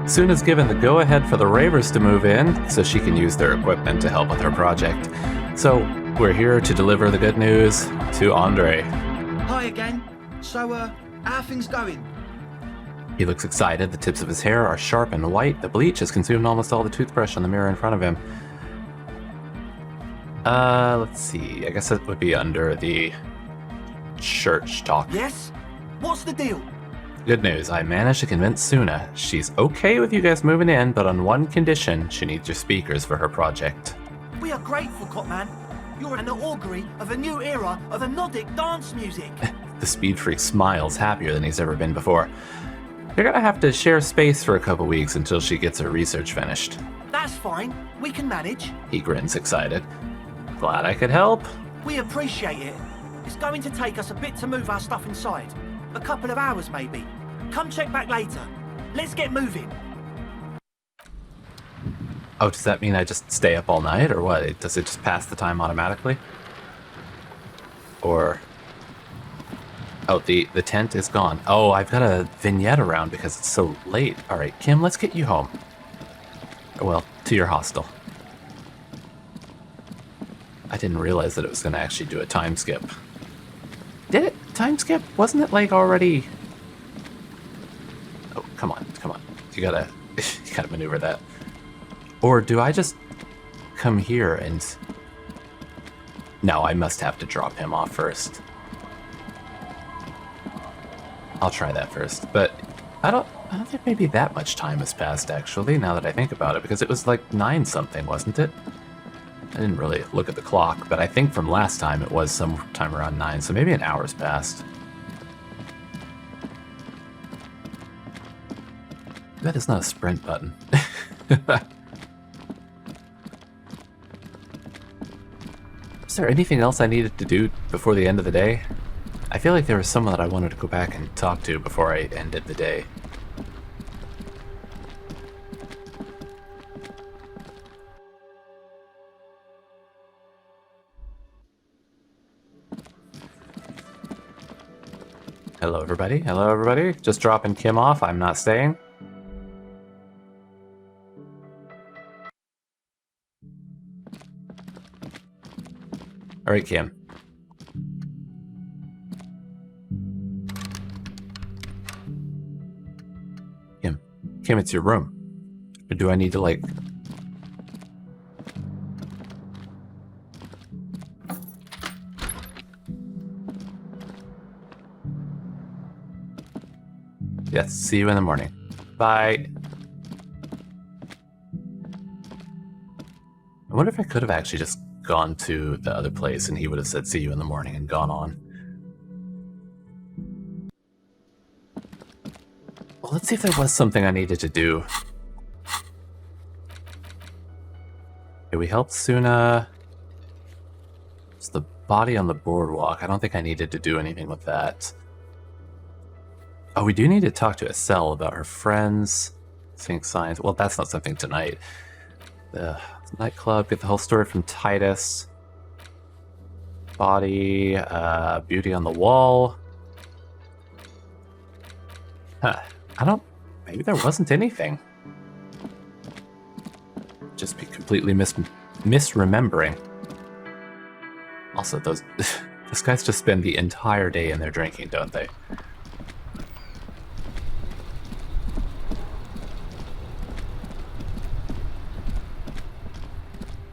Suna's given the go-ahead for the ravers to move in, so she can use their equipment to help with her project. So, we're here to deliver the good news to Andre. Hi again. So, how are things going? He looks excited. The tips of his hair are sharp and white. The bleach has consumed almost all the toothbrush on the mirror in front of him. Let's see. I guess it would be under the church talk. Yes? What's the deal? Good news. I managed to convince Suna. She's okay with you guys moving in, but on one condition. She needs your speakers for her project. We are grateful, Copman. You're an augury of a new era of anodic dance music. The speed freak smiles, happier than he's ever been before. You're gonna have to share space for a couple weeks until she gets her research finished. That's fine. We can manage. He grins, excited. Glad I could help. We appreciate it. It's going to take us a bit to move our stuff inside. A couple of hours, maybe. Come check back later. Let's get moving. Oh, does that mean I just stay up all night, or what? Does it just pass the time automatically? Or... Oh, the tent is gone. Oh, I've got a vignette around because it's so late. All right, Kim, let's get you home. Well, to your hostel. I didn't realize that it was going to actually do a time skip. Did it? Time skip? Wasn't it like already... Oh, come on, come on. You gotta maneuver that. Or do I just come here and... No, I must have to drop him off first. I'll try that first, but I don't think maybe that much time has passed, actually, now that I think about it, because it was like 9-something, wasn't it? I didn't really look at the clock, but I think from last time it was sometime around 9, so maybe an hour's passed. That is not a sprint button. Is there anything else I needed to do before the end of the day? I feel like there was someone that I wanted to go back and talk to before I ended the day. Hello, everybody. Hello, everybody. Just dropping Kim off. I'm not staying. All right, Kim. Kim, it's your room. Or do I need to, like... Yes, see you in the morning. Bye. I wonder if I could have actually just gone to the other place and he would have said see you in the morning and gone on. Well, let's see if there was something I needed to do. Okay, we helped Suna. It's the body on the boardwalk. I don't think I needed to do anything with that. Oh, we do need to talk to Estelle about her friends. Seeing signs. Well, that's not something tonight. The nightclub. Get the whole story from Titus. Body. Beauty on the wall. Huh. Maybe there wasn't anything. Just be completely misremembering. Also, those guys just spend the entire day in there drinking, don't they?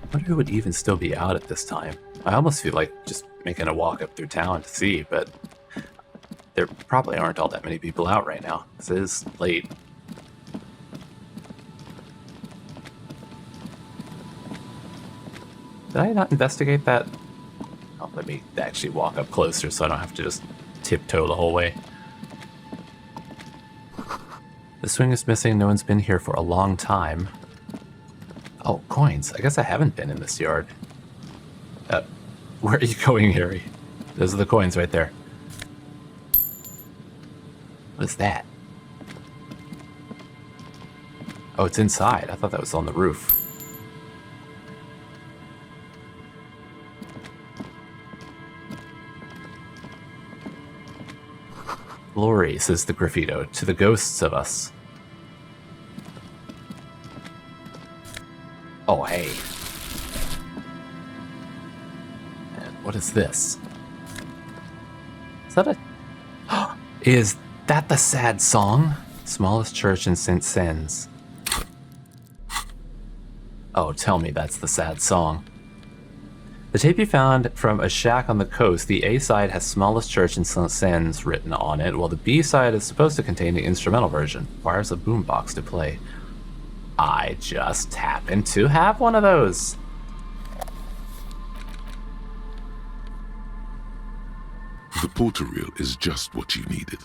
I wonder who would even still be out at this time. I almost feel like just making a walk up through town to see, but there probably aren't all that many people out right now. This is late. Did I not investigate that? Oh, let me actually walk up closer so I don't have to just tiptoe the whole way. The swing is missing. No one's been here for a long time. Oh, coins. I guess I haven't been in this yard. Where are you going, Harry? Those are the coins right there. What is that? Oh, it's inside. I thought that was on the roof. Glory, says the graffito, to the ghosts of us. Oh, hey. And what is this? Is that a... Is that the sad song? Smallest church in St. Sens. Oh, tell me that's the sad song. The tape you found from a shack on the coast, the A-side has smallest church in St. Sens written on it, while the B-side is supposed to contain the instrumental version. Requires a boombox to play. I just happen to have one of those. The porter reel is just what you needed.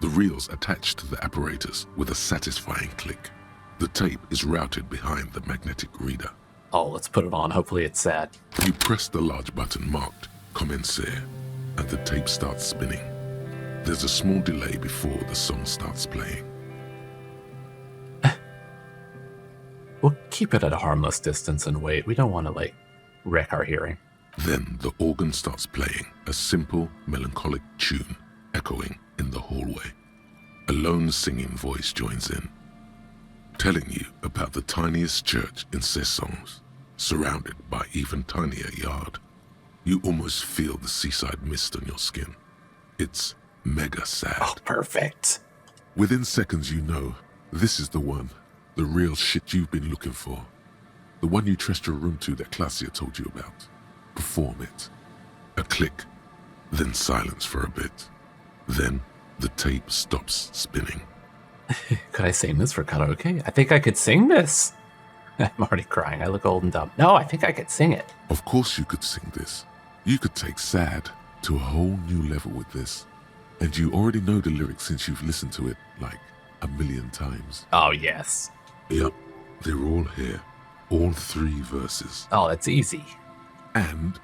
The reel's attached to the apparatus with a satisfying click. The tape is routed behind the magnetic reader. Oh, let's put it on. Hopefully it's sad. You press the large button marked Commencer, and the tape starts spinning. There's a small delay before the song starts playing. We'll keep it at a harmless distance and wait. We don't want to, like, wreck our hearing. Then the organ starts playing a simple, melancholic tune echoing in the hallway. A lone singing voice joins in, telling you about the tiniest church in Cessons, surrounded by even tinier yard. You almost feel the seaside mist on your skin. It's mega sad. Oh, perfect. Within seconds you know, this is the one, the real shit you've been looking for. The one you trust your room to that Claudia told you about. Perform it. A click, then silence for a bit. Then the tape stops spinning. Could I sing this for karaoke? I think I could sing this. I'm already crying. I look old and dumb. No, I think I could sing it. Of course you could sing this. You could take sad to a whole new level with this. And you already know the lyrics since you've listened to it like a million times. Oh, yes. Yep, they're all here. All 3 verses. Oh, that's easy. And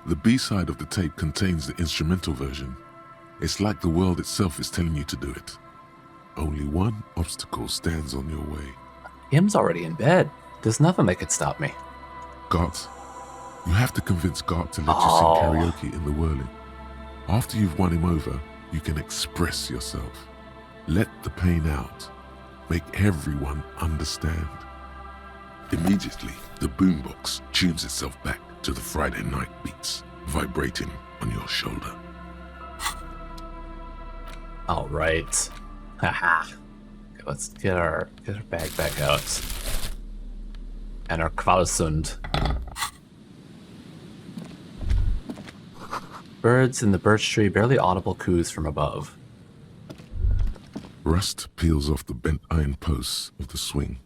the B-side of the tape contains the instrumental version. It's like the world itself is telling you to do it. Only one obstacle stands on your way. Him's already in bed. There's nothing that could stop me. Gart. You have to convince Gart to let you sing karaoke in the Whirling. After you've won him over, you can express yourself. Let the pain out. Make everyone understand. Immediately, the boombox tunes itself back to the Friday night beats, vibrating on your shoulder. All right. Haha. Okay, let's get our bag back out. And our Kvalsund. Birds in the birch tree, barely audible coos from above. Rust peels off the bent iron posts of the swing.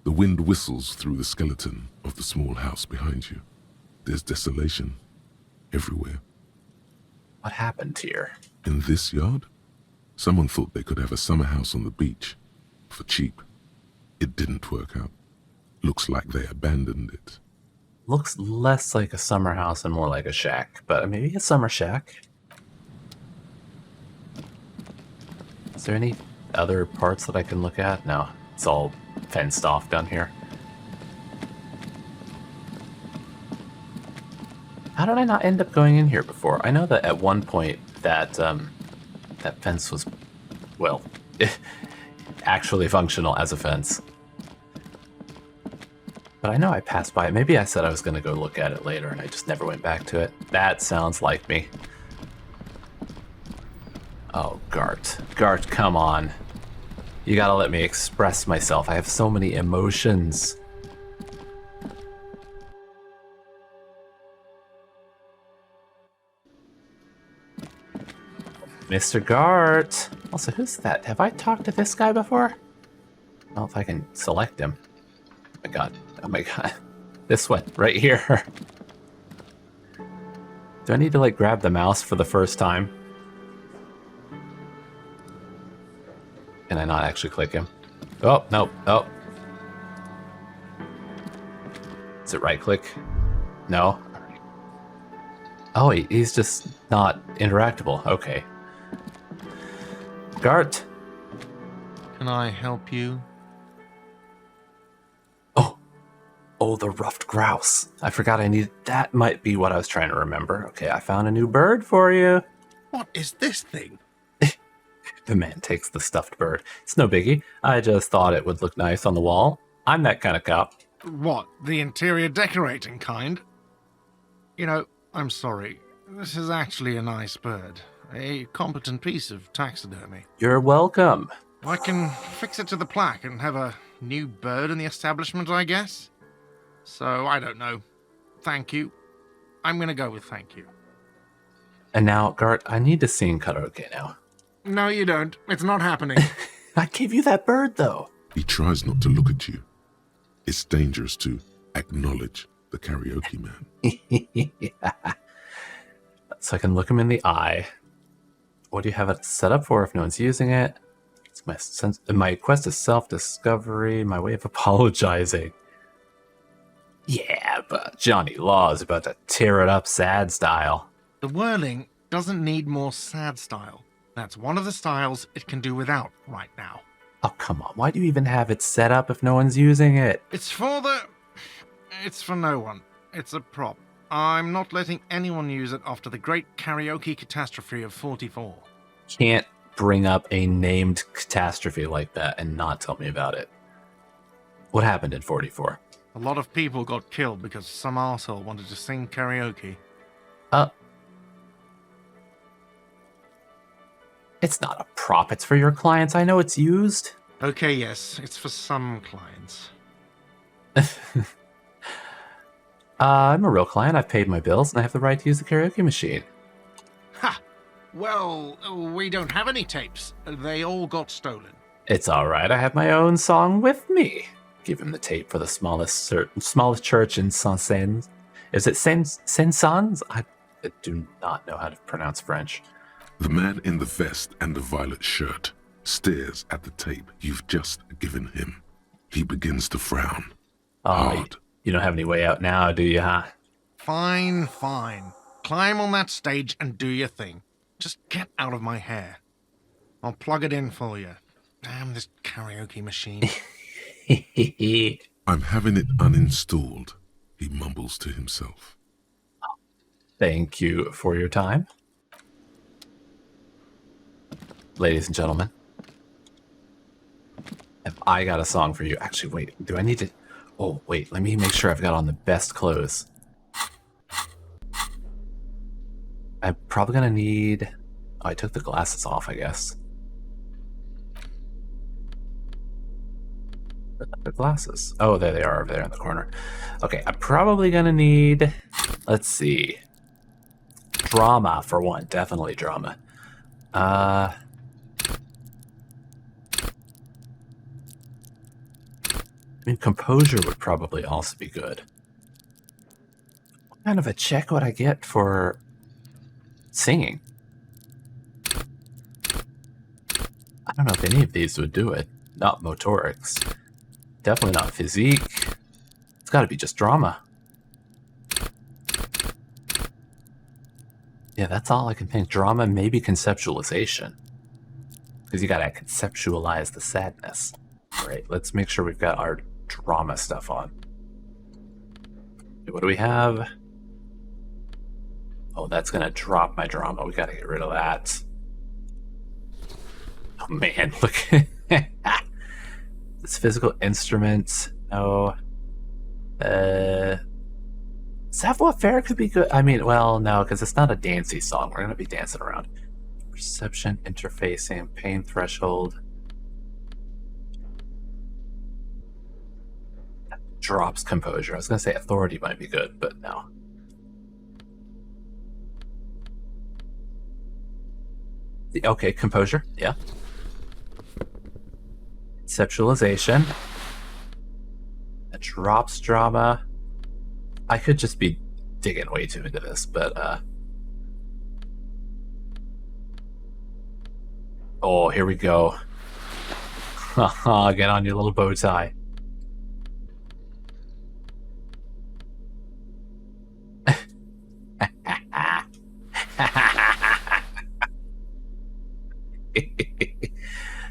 The wind whistles through the skeleton of the small house behind you. There's desolation everywhere. What happened here? In this yard, someone thought they could have a summer house on the beach for cheap. It didn't work out. Looks like they abandoned it. Looks less like a summer house and more like a shack, but maybe a summer shack. Is there any other parts that I can look at? No, it's all fenced off down here. How did I not end up going in here before? I know that at one point that that fence was, well, actually functional as a fence. But I know I passed by it. Maybe I said I was going to go look at it later and I just never went back to it. That sounds like me. Oh, Gart. Gart, come on. You gotta let me express myself. I have so many emotions. Mr. Gart. Also, who's that? Have I talked to this guy before? I don't know if I can select him. Oh my god. Oh my god. This one, right here. Do I need to, like, grab the mouse for the first time? Can I not actually click him? Oh, no. Oh. Is it right click? No. Oh, he's just not interactable. Okay. Gart. Can I help you? Oh, the ruffed grouse. I forgot I needed... That might be what I was trying to remember. Okay, I found a new bird for you. What is this thing? The man takes the stuffed bird. It's no biggie. I just thought it would look nice on the wall. I'm that kind of cop. What, the interior decorating kind? You know, I'm sorry. This is actually a nice bird. A competent piece of taxidermy. You're welcome. I can fix it to the plaque and have a new bird in the establishment, I guess? So, I don't know. Thank you. I'm gonna go with thank you. And now, Gart, I need to sing karaoke now. No, you don't. It's not happening. I gave you that bird, though. He tries not to look at you. It's dangerous to acknowledge the karaoke man. Yeah. So I can look him in the eye. What do you have it set up for if no one's using it? It's my quest is self-discovery, my way of apologizing. Yeah, but Johnny Law is about to tear it up sad style. The Whirling doesn't need more sad style. That's one of the styles it can do without right now. Oh, come on. Why do you even have it set up if no one's using it? It's for no one. It's a prop. I'm not letting anyone use it after the great karaoke catastrophe of 44. Can't bring up a named catastrophe like that and not tell me about it. What happened in 44? A lot of people got killed because some arsehole wanted to sing karaoke. It's not a prop. It's for your clients. I know it's used. Okay, yes, it's for some clients. I'm a real client. I've paid my bills, and I have the right to use the karaoke machine. Ha! Well, we don't have any tapes. They all got stolen. It's all right. I have my own song with me. Give him the tape for the smallest church in Saint-Saëns. Is it Saint-Saëns? I do not know how to pronounce French. The man in the vest and the violet shirt stares at the tape you've just given him. He begins to frown. Hard. You don't have any way out now, do you, huh? Fine. Climb on that stage and do your thing. Just get out of my hair. I'll plug it in for you. Damn this karaoke machine. I'm having it uninstalled, he mumbles to himself. Thank you for your time. Ladies and gentlemen, have I got a song for you? Actually, wait, do I need to... Oh, wait, let me make sure I've got on the best clothes. I'm probably gonna need... Oh, I took the glasses off, I guess. The glasses. Oh, there they are over there in the corner. Okay, I'm probably gonna need... Let's see. Drama, for one. Definitely drama. I mean, composure would probably also be good. What kind of a check would I get for singing? I don't know if any of these would do it. Not motorics. Definitely not physique. It's got to be just drama. Yeah, that's all I can think. Drama, maybe conceptualization. Because you got to conceptualize the sadness. All right, let's make sure we've got our drama stuff on. What do we have? Oh, that's going to drop my drama. We got to get rid of that. Oh, man, look. This physical instrument. No. Savoir-faire could be good. I mean, well, no, because it's not a dancey song. We're going to be dancing around. Perception, interfacing, pain threshold. Drops composure. I was going to say authority might be good, but no. Okay, composure. Yeah. Conceptualization. That drops drama. I could just be digging way too into this, but oh, here we go. Get on your little bow tie.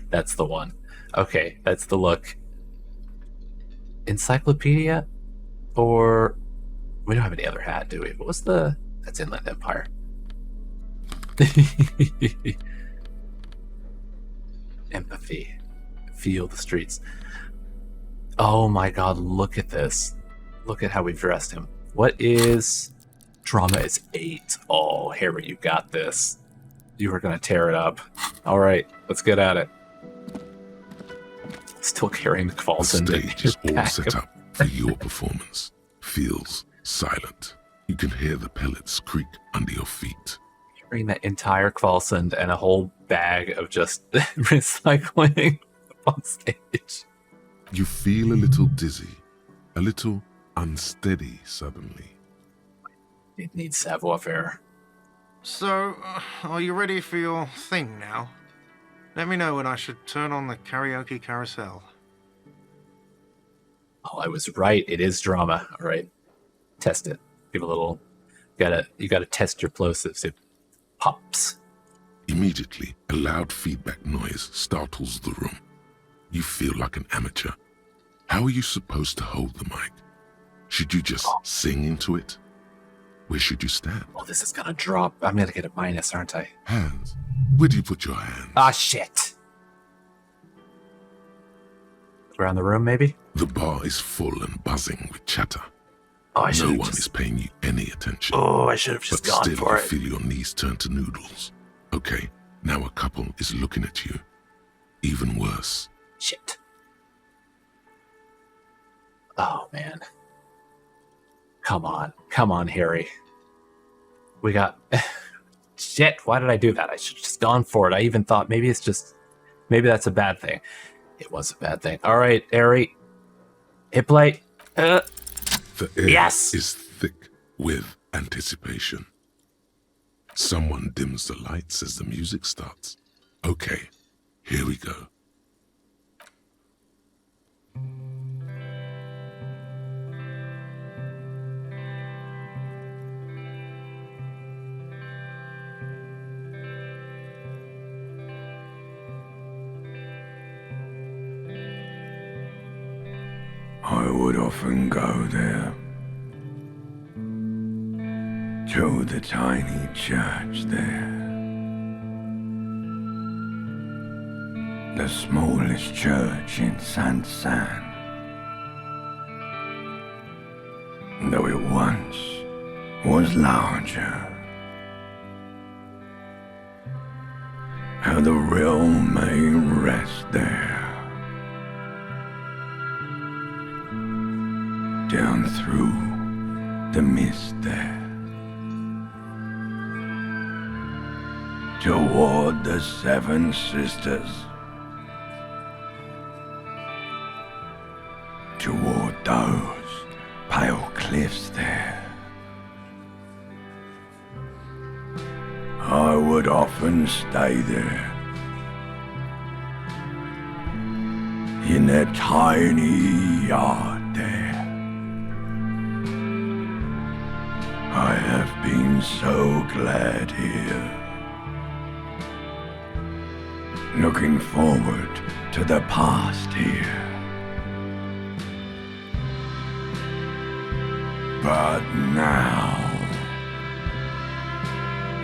That's the one. Okay, that's the look. Encyclopedia? Or... We don't have any other hat, do we? What was the... That's Inland Empire. Empathy. Feel the streets. Oh my god, look at this. Look at how we've dressed him. What is... Drama is 8. Oh, Harry, you got this. You are going to tear it up. Alright, let's get at it. Still carrying the The Kvalsund. stage is all set up for your performance. Feels silent. You can hear the pellets creak under your feet. Carrying that entire Kvalsund and a whole bag of just recycling on stage. You feel a little dizzy, a little unsteady suddenly. It needs savoir-faire. So, are you ready for your thing now? Let me know when I should turn on the karaoke carousel. Oh, I was right. It is drama. All right. Test it. Give a little... You gotta test your plosives. It pops. Immediately, a loud feedback noise startles the room. You feel like an amateur. How are you supposed to hold the mic? Should you just sing into it? Where should you stand? Oh, this is gonna drop. I'm gonna get a minus, aren't I? Hands. Where do you put your hands? Ah, shit. Around the room, maybe? The bar is full and buzzing with chatter. Oh, I should No have one just... is paying you any attention. Oh, I should have just But gone still, for you it. feel your knees turn to noodles. Okay, now a couple is looking at you. Even worse. Shit. Oh, man. Come on, Harry. We got... Shit, why did I do that? I should have just gone for it. I even thought maybe that's a bad thing. It was a bad thing. All right, Harry. Hit play. The air Yes! is thick with anticipation. Someone dims the lights as the music starts. Okay, here we go. I would often go there, to the tiny church there, the smallest church in Saint-San, though it once was larger. How the real may rest there. Down through the mist there, toward the Seven Sisters, toward those pale cliffs there. I would often stay there, in that tiny yard there. I have been so glad here, looking forward to the past here. But now,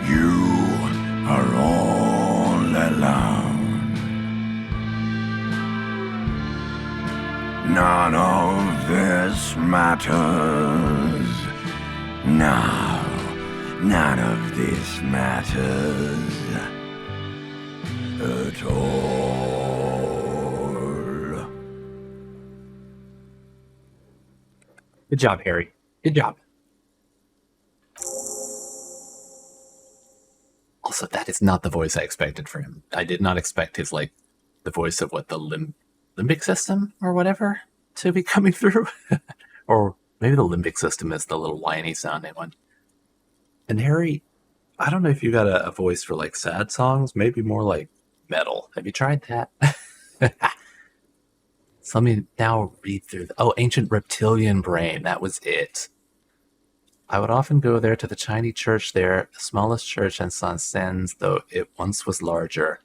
you are all alone. None of this matters. No, none of this matters at all. Good job, Harry. Good job. Also, that is not the voice I expected for him. I did not expect his, the voice of what, the limbic system or whatever to be coming through. Or maybe the limbic system is the little whiny sounding one. And Harry, I don't know if you got a voice for sad songs, maybe more like metal. Have you tried that? So let me now read through. Ancient Reptilian Brain. That was it. I would often go there to the tiny church there, the smallest church in Saint-Saëns, though it once was larger.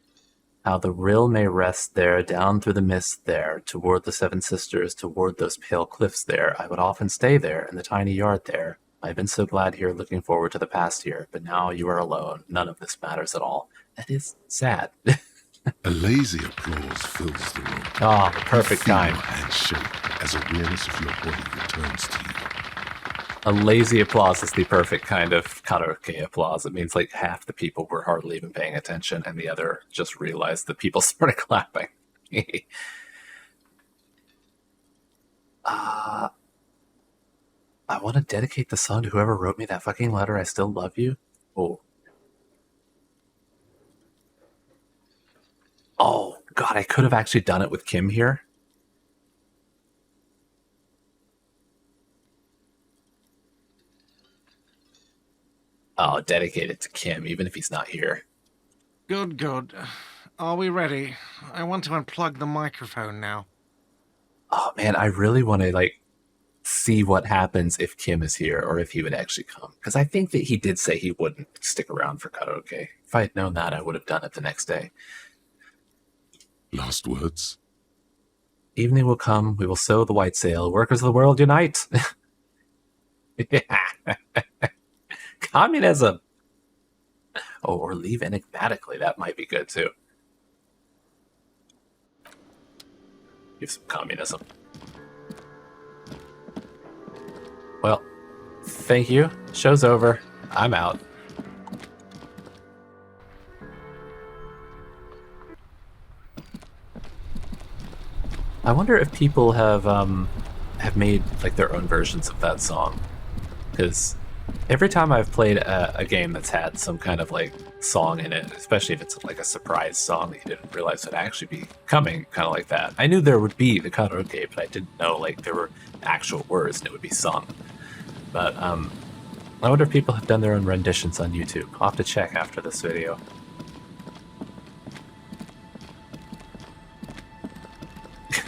How the rill may rest there, down through the mist there, toward the Seven Sisters, toward those pale cliffs there. I would often stay there, in the tiny yard there. I've been so glad here, looking forward to the past here, but now you are alone. None of this matters at all. That is sad. A lazy applause fills the room. Oh, the perfect Feel time. your hands shake as awareness of your body returns to you. A lazy applause is the perfect kind of karaoke applause. It means like half the people were hardly even paying attention and the other just realized the people started clapping. I want to dedicate the song to whoever wrote me that fucking letter. I still love you. Oh, God, I could have actually done it with Kim here. I'll dedicate it to Kim, even if he's not here. Good, good. Are we ready? I want to unplug the microphone now. Oh, man, I really want to, like, see what happens if Kim is here or if he would actually come. Because I think that he did say he wouldn't stick around for karaoke. If I had known that, I would have done it the next day. Last words? Evening will come, we will sow the white sail, workers of the world unite! Communism! Oh, or leave enigmatically, that might be good too. Give some communism. Well, thank you. Show's over. I'm out. I wonder if people have made like their own versions of that song, because every time I've played a game that's had some kind of like song in it, especially if it's like a surprise song that you didn't realize would actually be coming, kind of like that. I knew there would be the karaoke, but I didn't know like there were actual words and it would be sung. But I wonder if people have done their own renditions on YouTube. I'll have to check after this video.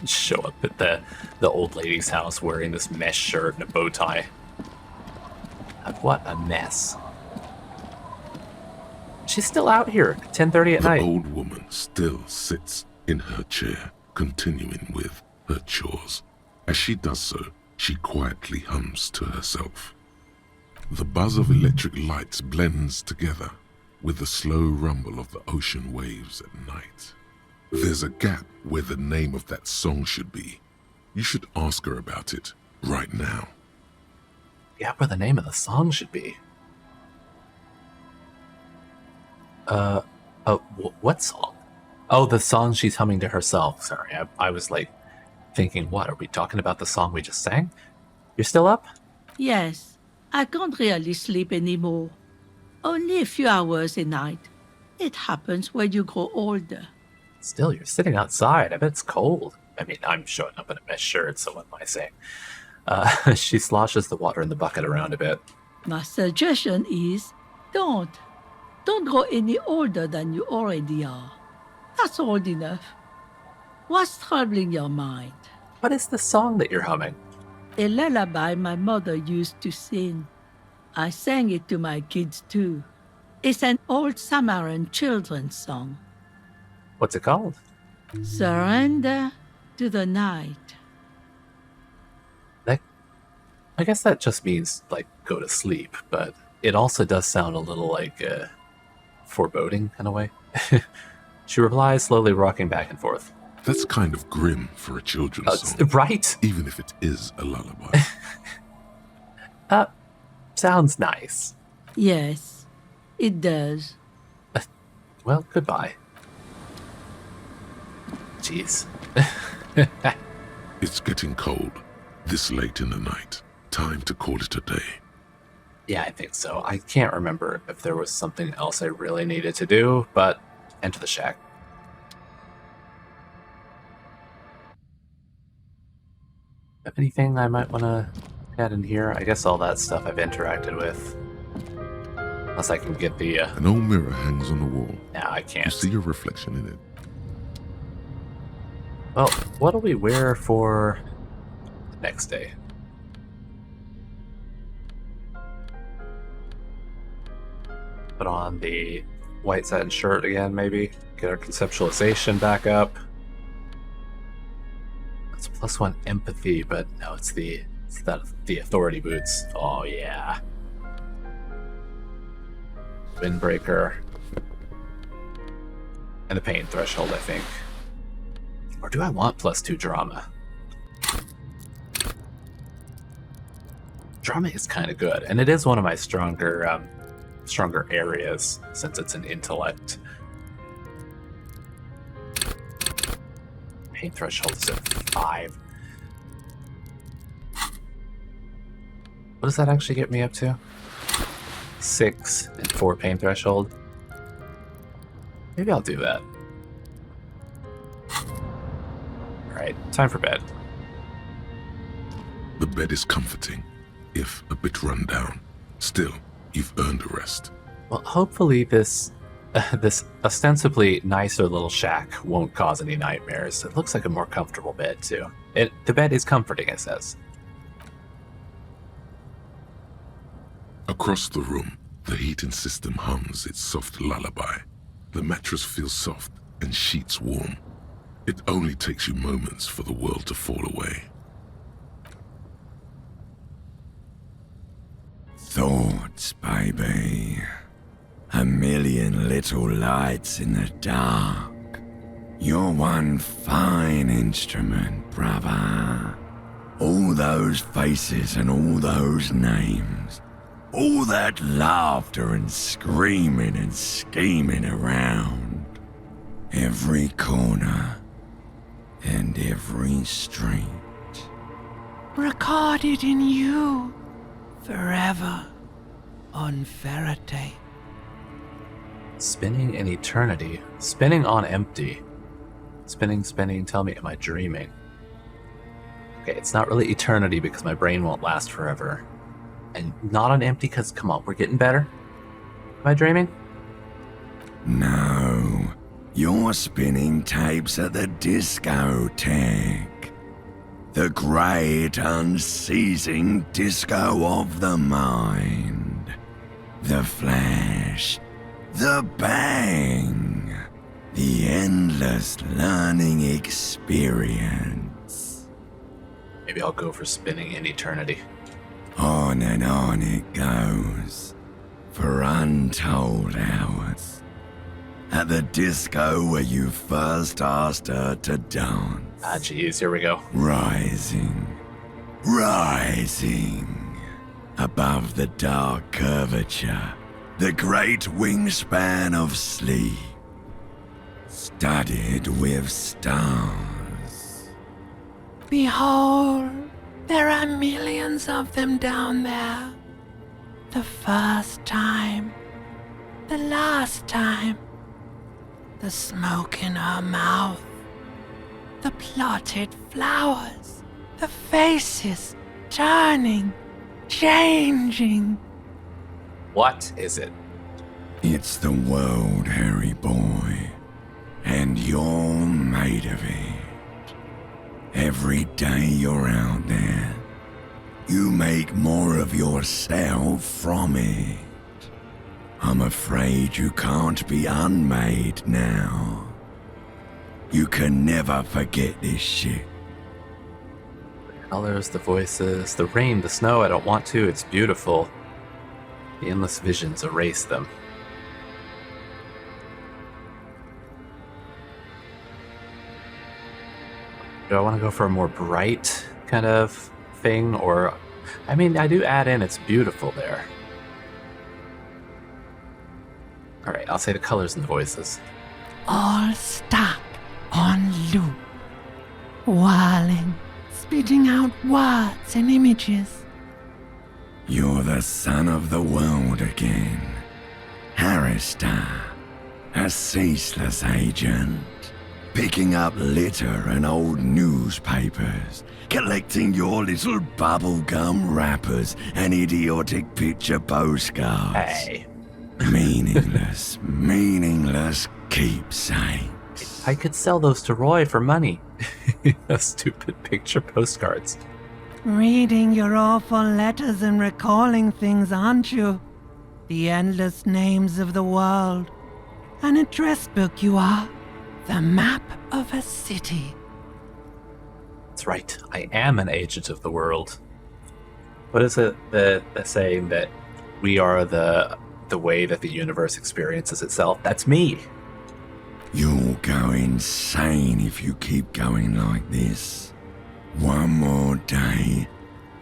Show up at the old lady's house wearing this mesh shirt and a bow tie. What a mess. She's still out here, 10:30 at night. The old woman still sits in her chair, continuing with her chores. As she does so, she quietly hums to herself. The buzz of electric lights blends together with the slow rumble of the ocean waves at night. There's a gap where the name of that song should be. You should ask her about it right now. Yeah, where the name of the song should be. What song? Oh, the song she's humming to herself. Sorry, I was like thinking, what, are we talking about the song we just sang? You're still up? Yes, I can't really sleep anymore. Only a few hours a night. It happens when you grow older. Still, you're sitting outside. I bet it's cold. I mean, I'm showing up in a mesh shirt, so what am I saying? She sloshes the water in the bucket around a bit. My suggestion is, don't grow any older than you already are. That's old enough. What's troubling your mind? What is the song that you're humming? A lullaby my mother used to sing. I sang it to my kids too. It's an old Samaran children's song. What's it called? Surrender to the night. I guess that just means, like, go to sleep, but it also does sound a little like foreboding in a way. She replies, slowly rocking back and forth. That's kind of grim for a children's song. Right? Even if it is a lullaby. Sounds nice. Yes, it does. Well, goodbye. Jeez. It's getting cold, this late in the night. Time to call it a day. Yeah, I think so. I can't remember if there was something else I really needed to do, but enter the shack. Have anything I might want to add in here? I guess all that stuff I've interacted with. Unless I can get the... An old mirror hangs on the wall. No, I You can't. see your reflection in it. Well, what'll we wear for the next day? Put on the white satin shirt again, maybe. Get our conceptualization back up. That's +1 empathy, but no, it's the authority boots. Oh yeah. Windbreaker. And the pain threshold, I think. Or do I want +2 drama? Drama is kind of good, and it is one of my stronger areas since it's an intellect. Pain threshold is at 5. What does that actually get me up to? 6 and 4 pain threshold. Maybe I'll do that. Alright, time for bed. The bed is comforting, if a bit run down. Still, you've earned a rest. Well, hopefully this ostensibly nicer little shack won't cause any nightmares. It looks like a more comfortable bed, too. The bed is comforting, it says. Across the room, the heating system hums its soft lullaby. The mattress feels soft and sheets warm. It only takes you moments for the world to fall away. Thoughts, baby. A million little lights in the dark. You're one fine instrument, brother. All those faces and all those names. All that laughter and screaming and scheming around. Every corner and every street. Recorded in you. Forever. On Faraday. Spinning in eternity. Spinning on empty. Spinning, tell me, am I dreaming? Okay, it's not really eternity because my brain won't last forever. And not on empty because, come on, we're getting better? Am I dreaming? No, you're spinning tapes at the discotheque. The great unceasing disco of the mind. The flash. The bang. The endless learning experience. Maybe I'll go for spinning in eternity. On and on it goes. For untold hours. At the disco where you first asked her to dance. Ah, geez, here we go. Rising. Above the dark curvature. The great wingspan of sleep. Studded with stars. Behold, there are millions of them down there. The first time. The last time. The smoke in her mouth. The plotted flowers. The faces turning, changing. What is it? It's the world, Harry boy. And you're made of it. Every day you're out there, you make more of yourself from it. I'm afraid you can't be unmade now. You can never forget this shit. The colors, the voices, the rain, the snow, I don't want to, it's beautiful. The endless visions, erase them. Do I want to go for a more bright kind of thing, or... I mean, I do add in it's beautiful there. Alright, I'll say the colors and the voices. All stuck on loop. Whirling, spitting out words and images. You're the son of the world again. Harrister, a ceaseless agent. Picking up litter and old newspapers. Collecting your little bubblegum wrappers and idiotic picture postcards. Hey. Meaningless keepsakes. I could sell those to Roy for money. Stupid picture postcards. Reading your awful letters and recalling things, aren't you? The endless names of the world. An address book you are. The map of a city. That's right, I am an agent of the world. What is it, the saying that we are the way that the universe experiences itself? That's me. You'll go insane if you keep going like this. One more day,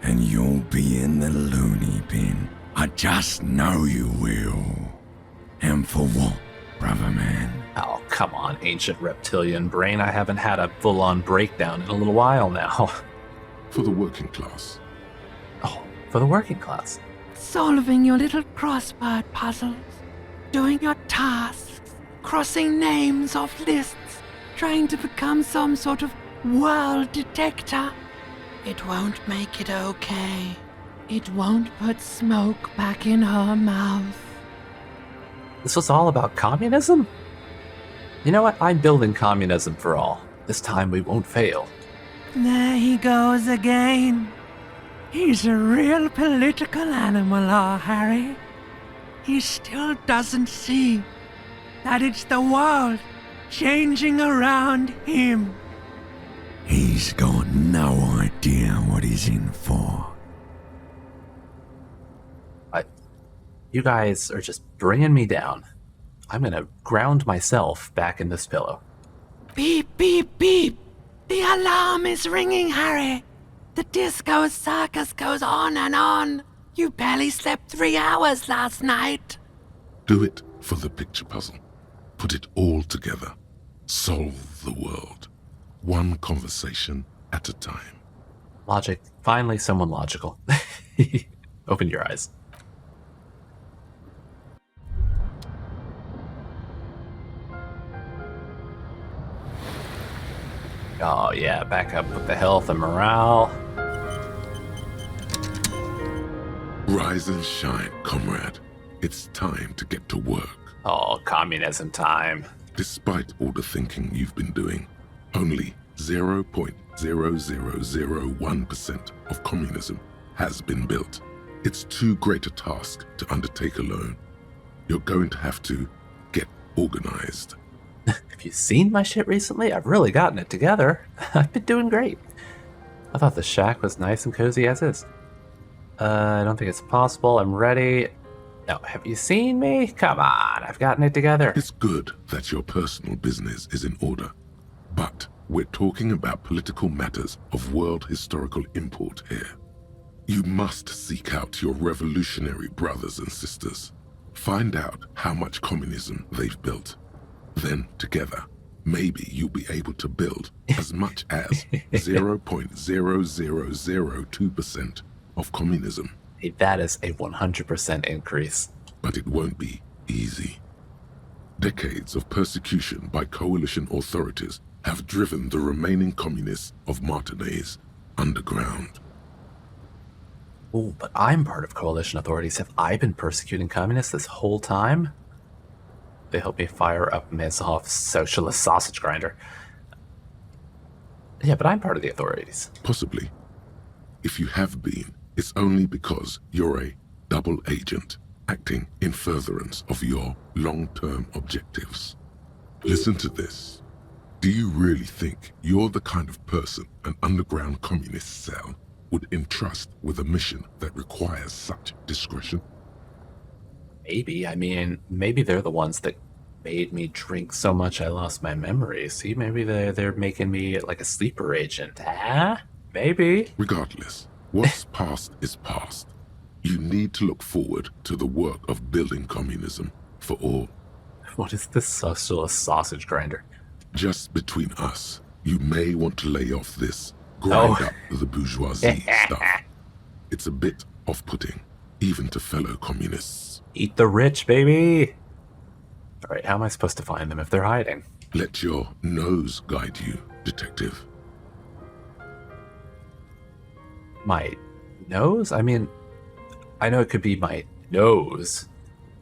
and you'll be in the loony bin. I just know you will. And for what, brother man? Oh, come on, ancient reptilian brain. I haven't had a full-on breakdown in a little while now. For the working class. Oh, for the working class. Solving your little crossword puzzles, doing your tasks, crossing names off lists, trying to become some sort of world detector. It won't make it okay. It won't put smoke back in her mouth. This was all about communism? You know what? I'm building communism for all. This time we won't fail. There he goes again. He's a real political animal, our Harry. He still doesn't see that it's the world changing around him. He's got no idea what he's in for. You guys are just bringing me down. I'm gonna ground myself back in this pillow. Beep, beep, beep. The alarm is ringing, Harry. The disco circus goes on and on. You barely slept 3 hours last night. Do it for the picture puzzle. Put it all together. Solve the world. One conversation at a time. Logic. Finally, someone logical. Open your eyes. Oh yeah, back up with the health and morale. Rise and shine, comrade. It's time to get to work. Oh, communism time. Despite all the thinking you've been doing, only 0.0001% of communism has been built. It's too great a task to undertake alone. You're going to have to get organized. Have you seen my shit recently? I've really gotten it together. I've been doing great. I thought the shack was nice and cozy as is. I don't think it's possible. I'm ready. No, have you seen me? Come on, I've gotten it together. It's good that your personal business is in order, but we're talking about political matters of world historical import here. You must seek out your revolutionary brothers and sisters. Find out how much communism they've built. Then, together, maybe you'll be able to build as much as 0.0002% of communism. Hey, that is a 100% increase. But it won't be easy. Decades of persecution by coalition authorities have driven the remaining communists of Martinaise underground. Oh, but I'm part of coalition authorities. Have I been persecuting communists this whole time? They helped me fire up Mazov's socialist sausage grinder. Yeah, but I'm part of the authorities. Possibly. If you have been, it's only because you're a double agent acting in furtherance of your long-term objectives. Listen to this. Do you really think you're the kind of person an underground communist cell would entrust with a mission that requires such discretion? Maybe. I mean, maybe they're the ones that made me drink so much I lost my memory. See, maybe they're making me like a sleeper agent. Huh? Maybe. Regardless, what's past is past. You need to look forward to the work of building communism for all. What is this socialist sausage grinder? Just between us, you may want to lay off this grind up the bourgeoisie stuff. It's a bit off-putting, even to fellow communists. Eat the rich, baby! Alright, how am I supposed to find them if they're hiding? Let your nose guide you, detective. My nose? I mean, I know it could be my nose,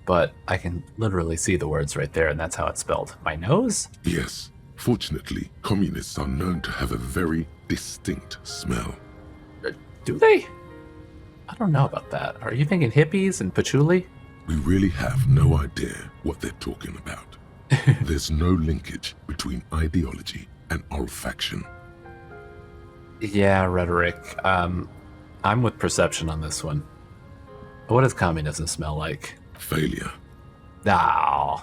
but I can literally see the words right there, and that's how it's spelled. My nose? Yes. Fortunately, communists are known to have a very distinct smell. Do they? I don't know about that. Are you thinking hippies and patchouli? We really have no idea what they're talking about. There's no linkage between ideology and olfaction. Yeah, rhetoric. I'm with perception on this one. What does communism smell like? Failure. Oh,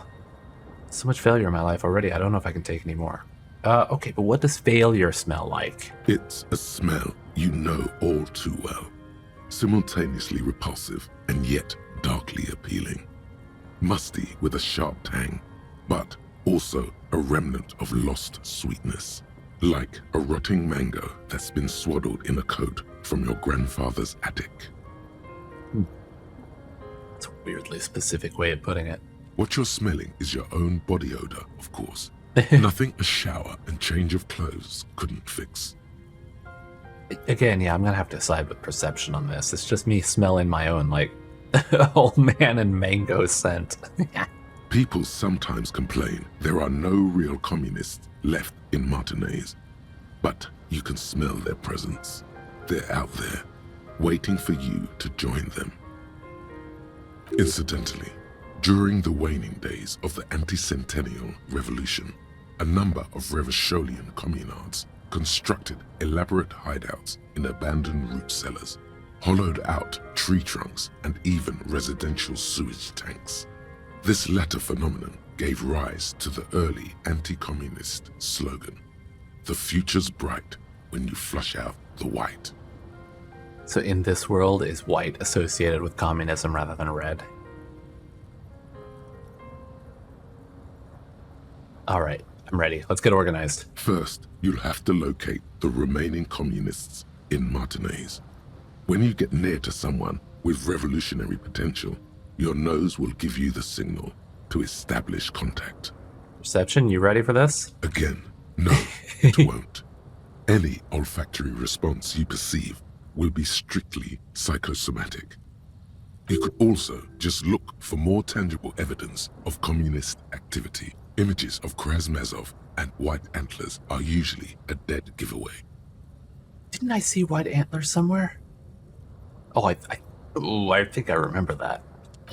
so much failure in my life already. I don't know if I can take any more. Okay, but what does failure smell like? It's a smell you know all too well. simultaneously repulsive and yet darkly appealing. Musty with a sharp tang, but also a remnant of lost sweetness, like a rotting mango that's been swaddled in a coat from your grandfather's attic. It's a weirdly specific way of putting it. What you're smelling is your own body odor, of course. Nothing a shower and change of clothes couldn't fix. Again, yeah, I'm gonna have to side with perception on this. It's just me smelling my own, like, old man and mango scent. People sometimes complain there are no real communists left in Martinez, but you can smell their presence. They're out there, waiting for you to join them. Incidentally, during the waning days of the anti-centennial revolution, a number of Revacholian communards constructed elaborate hideouts in abandoned root cellars, hollowed out tree trunks, and even residential sewage tanks. This latter phenomenon gave rise to the early anti-communist slogan, "The future's bright when you flush out the white." So in this world, is white associated with communism rather than red? All right, I'm ready. Let's get organized. First, you'll have to locate the remaining communists in Martinez. When you get near to someone with revolutionary potential, your nose will give you the signal to establish contact. Perception, you ready for this? Again, no, it won't. Any olfactory response you perceive will be strictly psychosomatic. You could also just look for more tangible evidence of communist activity. Images of Krasmazov and white antlers are usually a dead giveaway. Didn't I see white antlers somewhere? Oh, I think I remember that.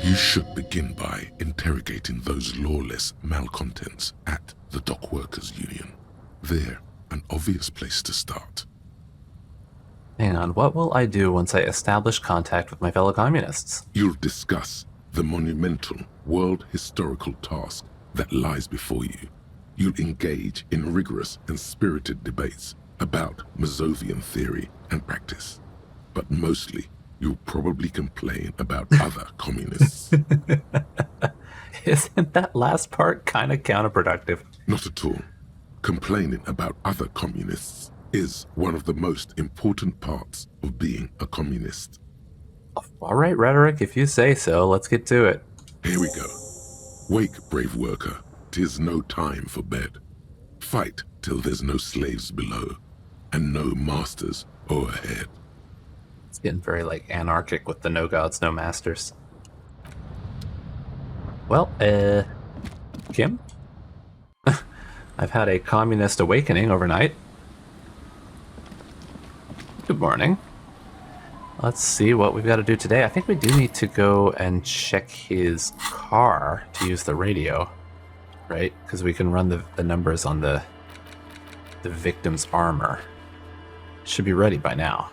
You should begin by interrogating those lawless malcontents at the Dock Workers Union. They're an obvious place to start. Hang on, what will I do once I establish contact with my fellow communists? You'll discuss the monumental world historical task that lies before you. You'll engage in rigorous and spirited debates about Mazovian theory and practice. But mostly, you'll probably complain about other communists. Isn't that last part kind of counterproductive? Not at all. Complaining about other communists is one of the most important parts of being a communist. All right, rhetoric, if you say so, let's get to it. Here we go. Wake, brave worker, 'tis no time for bed. Fight till there's no slaves below, and no masters o'erhead. It's getting very, like, anarchic with the no gods, no masters. Well, Kim? I've had a communist awakening overnight. Good morning. Let's see what we've got to do today. I think we do need to go and check his car to use the radio, right? Because we can run the numbers on the victim's armor. Should be ready by now.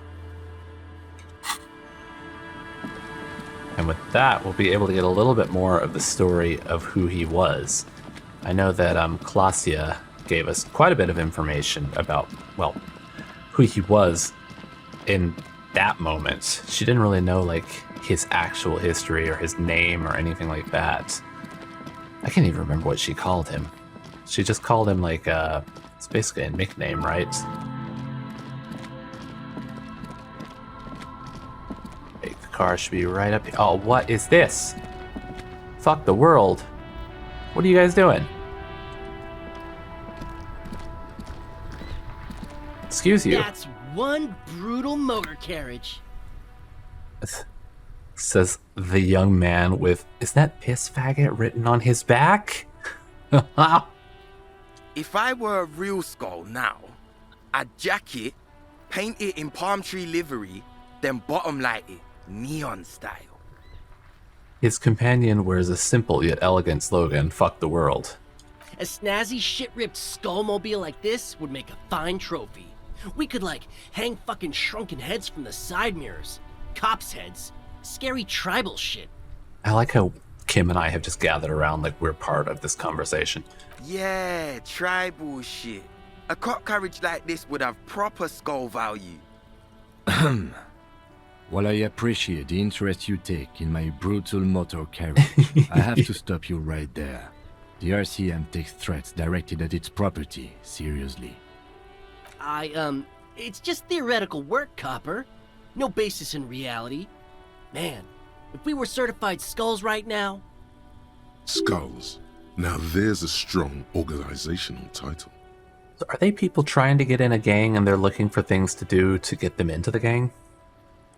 And with that, we'll be able to get a little bit more of the story of who he was. I know that Klasia gave us quite a bit of information about, well, who he was in that moment. She didn't really know, like, his actual history or his name or anything like that. I can't even remember what she called him. She just called him, like, it's basically a nickname, right? Okay, the car should be right up here. Oh, what is this? Fuck the world. What are you guys doing? Excuse you. That's one brutal motor carriage. Says the young man with, is that piss faggot written on his back? If I were a real skull now, I'd jack it, paint it in palm tree livery, then bottom light it, neon style. His companion wears a simple yet elegant slogan, fuck the world. A snazzy shit-ripped skullmobile like this would make a fine trophy. We could, like, hang fucking shrunken heads from the side mirrors. Cops' heads. Scary tribal shit. I like how Kim and I have just gathered around like we're part of this conversation. Yeah, tribal shit. A cop carriage like this would have proper skull value. While I appreciate the interest you take in my brutal motor carriage, I have to stop you right there. The RCM takes threats directed at its property seriously. It's just theoretical work, Copper. No basis in reality. Man, if we were certified skulls right now... Skulls. Now there's a strong organizational title. So are they people trying to get in a gang and they're looking for things to do to get them into the gang?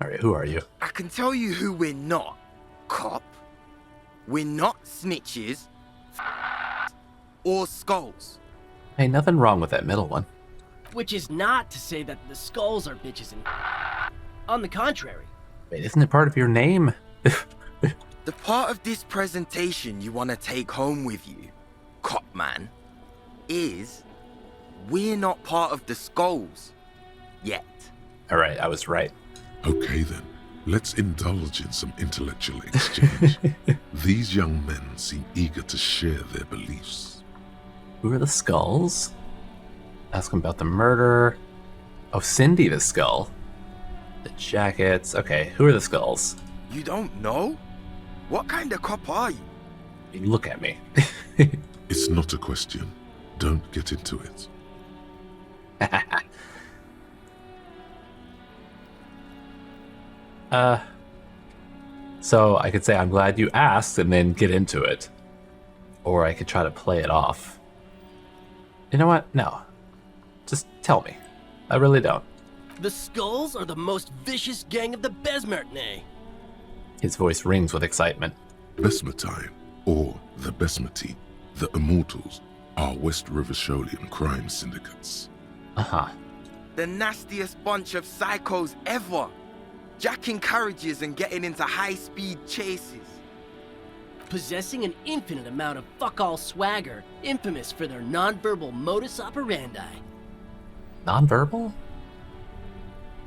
Alright, who are you? I can tell you who we're not, cop. We're not snitches or skulls. Hey, nothing wrong with that middle one. Which is not to say that the skulls are bitches and... On the contrary. Wait, isn't it part of your name? The part of this presentation you want to take home with you, cop man, is we're not part of the skulls yet. Alright, I was right. Okay then, let's indulge in some intellectual exchange. These young men seem eager to share their beliefs. Who are the skulls? Ask him about the murder. Oh, Cindy the skull. The jackets. Okay, who are the skulls? You don't know? What kind of cop are you? You look at me. It's not a question. Don't get into it. So I could say I'm glad you asked and then get into it. Or I could try to play it off. You know what? No. Just tell me. I really don't. The skulls are the most vicious gang of the Besmertnay. His voice rings with excitement. Besmatine, or the Besmati, the Immortals, are West Riversholian crime syndicates. Uh-huh. The nastiest bunch of psychos ever. Jacking carriages and getting into high-speed chases. Possessing an infinite amount of fuck-all swagger, infamous for their non-verbal modus operandi. Non-verbal?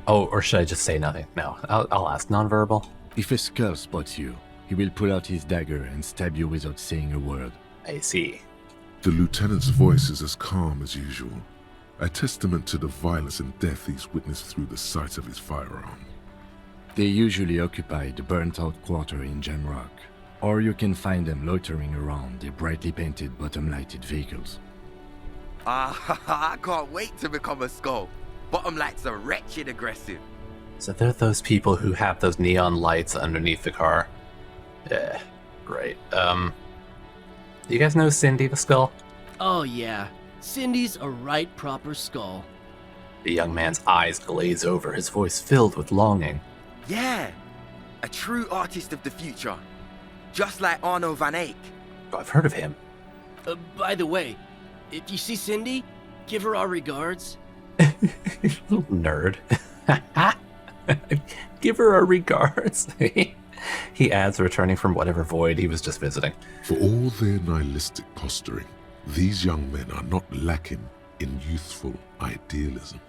Oh, or should I just say nothing? No, I'll ask. Non-verbal? If a skull spots you, he will pull out his dagger and stab you without saying a word. I see. The lieutenant's voice is as calm as usual, a testament to the violence and death he's witnessed through the sight of his firearm. They usually occupy the burnt-out quarter in Jamrock, or you can find them loitering around their brightly painted bottom-lighted vehicles. I can't wait to become a skull. Bottom lights are wretched aggressive. So they're those people who have those neon lights underneath the car. Yeah, right. Do you guys know Cindy the skull? Oh yeah, Cindy's a right proper skull. The young man's eyes glaze over, his voice filled with longing. Yeah, a true artist of the future. Just like Arno van Eyck. Oh, I've heard of him. By the way, if you see Cindy, give her our regards. Little nerd. Give her our regards. He adds, returning from whatever void he was just visiting. For all their nihilistic posturing, these young men are not lacking in youthful idealism.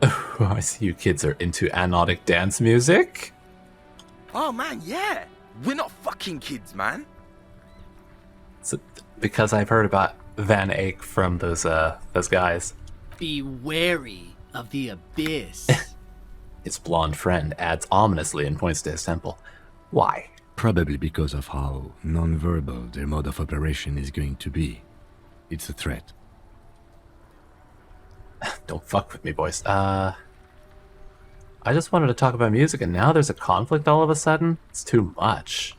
Oh, I see you kids are into anodic dance music. Oh man, yeah. We're not fucking kids, man. So, because I've heard about Van Eyck from those guys. Be wary of the abyss. His blonde friend adds ominously and points to his temple. Why? Probably because of how non-verbal their mode of operation is going to be. It's a threat. Don't fuck with me, boys. I just wanted to talk about music, and now there's a conflict all of a sudden? It's too much.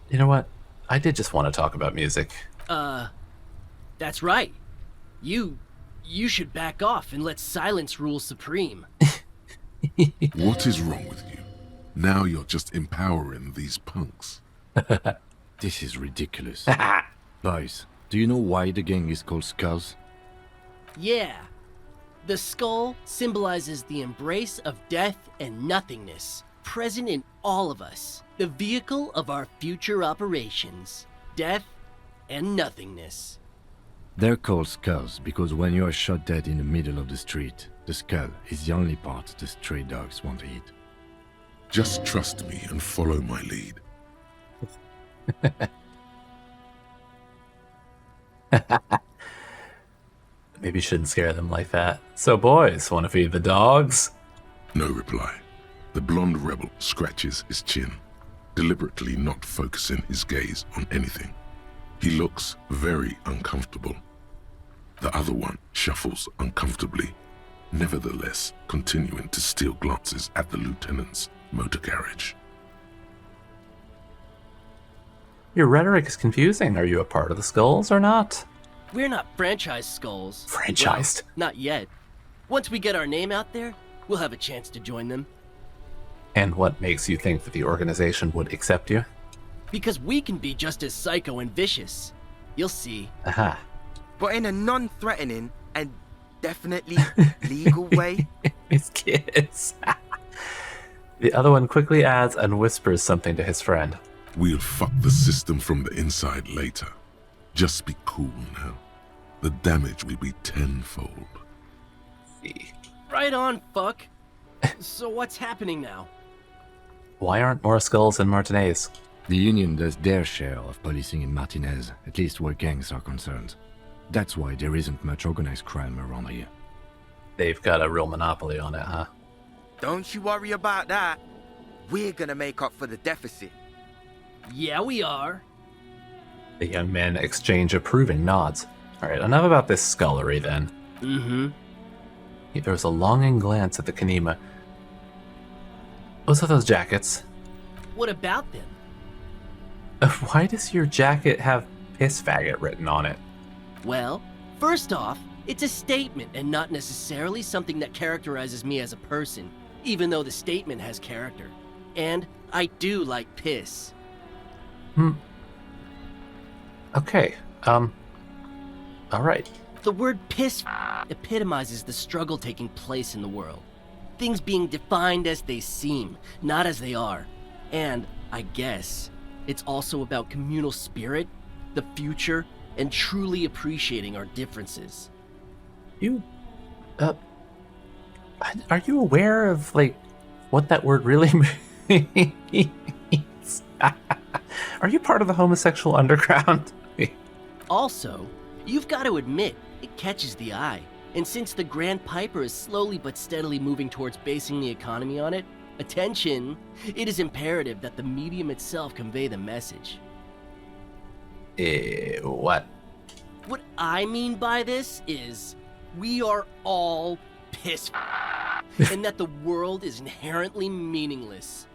You know what? I did just want to talk about music. That's right. You should back off and let silence rule supreme. What is wrong with you? Now you're just empowering these punks. This is ridiculous. Boys, do you know why the gang is called Skulls? Yeah. The skull symbolizes the embrace of death and nothingness, present in all of us. The vehicle of our future operations. Death and nothingness. They're called Skulls because when you are shot dead in the middle of the street, the skull is the only part the stray dogs want to eat. Just trust me and follow my lead. Maybe you shouldn't scare them like that. So boys, want to feed the dogs? No reply. The blonde rebel scratches his chin, deliberately not focusing his gaze on anything. He looks very uncomfortable. The other one shuffles uncomfortably, nevertheless continuing to steal glances at the lieutenant's motor carriage. Your rhetoric is confusing. Are you a part of the Skulls or not? We're not franchise skulls. Franchised? Well, not yet. Once we get our name out there, we'll have a chance to join them. And what makes you think that the organization would accept you? Because we can be just as psycho and vicious. You'll see. Aha. But in a non-threatening and definitely legal way. His kids. The other one quickly adds and whispers something to his friend. We'll fuck the system from the inside later. Just be cool now. The damage will be tenfold. See. Right on, fuck. So what's happening now? Why aren't more Skulls in Martinez? The Union does their share of policing in Martinez, at least where gangs are concerned. That's why there isn't much organized crime around here. They've got a real monopoly on it, huh? Don't you worry about that. We're gonna make up for the deficit. Yeah, we are. The young men exchange approving nods. Alright, enough about this scullery then. Mm-hmm. There was a longing glance at the Kanema. What's with those jackets? What about them? Why does your jacket have piss faggot written on it? Well, first off, it's a statement and not necessarily something that characterizes me as a person, even though the statement has character. And I do like piss. Okay, alright. The word piss epitomizes the struggle taking place in the world. Things being defined as they seem, not as they are. And, I guess, it's also about communal spirit, the future, and truly appreciating our differences. Are you aware of, like, what that word really means? Are you part of the homosexual underground? Also, you've got to admit, it catches the eye. And since the Grand Piper is slowly but steadily moving towards basing the economy on it, attention, it is imperative that the medium itself convey the message. What? What I mean by this is, we are all piss and that the world is inherently meaningless.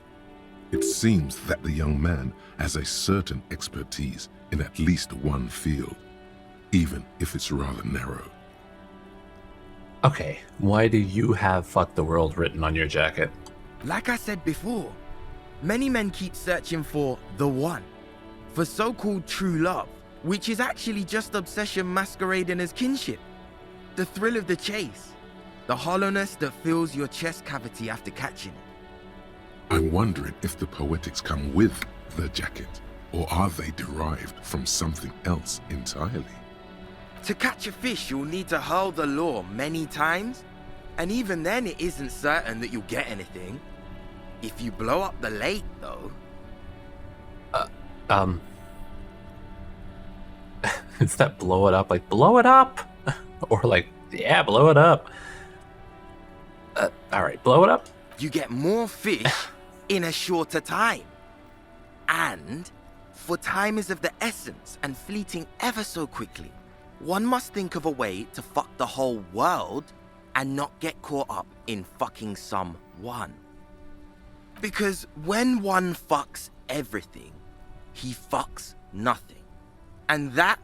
It seems that the young man has a certain expertise in at least one field, even if it's rather narrow. Okay, why do you have "fuck the world" written on your jacket? Like I said before, many men keep searching for the one, for so-called true love, which is actually just obsession masquerading as kinship. The thrill of the chase, the hollowness that fills your chest cavity after catching it. I'm wondering if the poetics come with the jacket, or are they derived from something else entirely? To catch a fish, you'll need to hurl the lure many times, and even then it isn't certain that you'll get anything. If you blow up the lake, though... Is that blow it up? Like, blow it up? Or like, yeah, blow it up. Alright, blow it up. You get more fish in a shorter time. And, for time is of the essence and fleeting ever so quickly, one must think of a way to fuck the whole world and not get caught up in fucking someone. Because when one fucks everything, he fucks nothing. And that,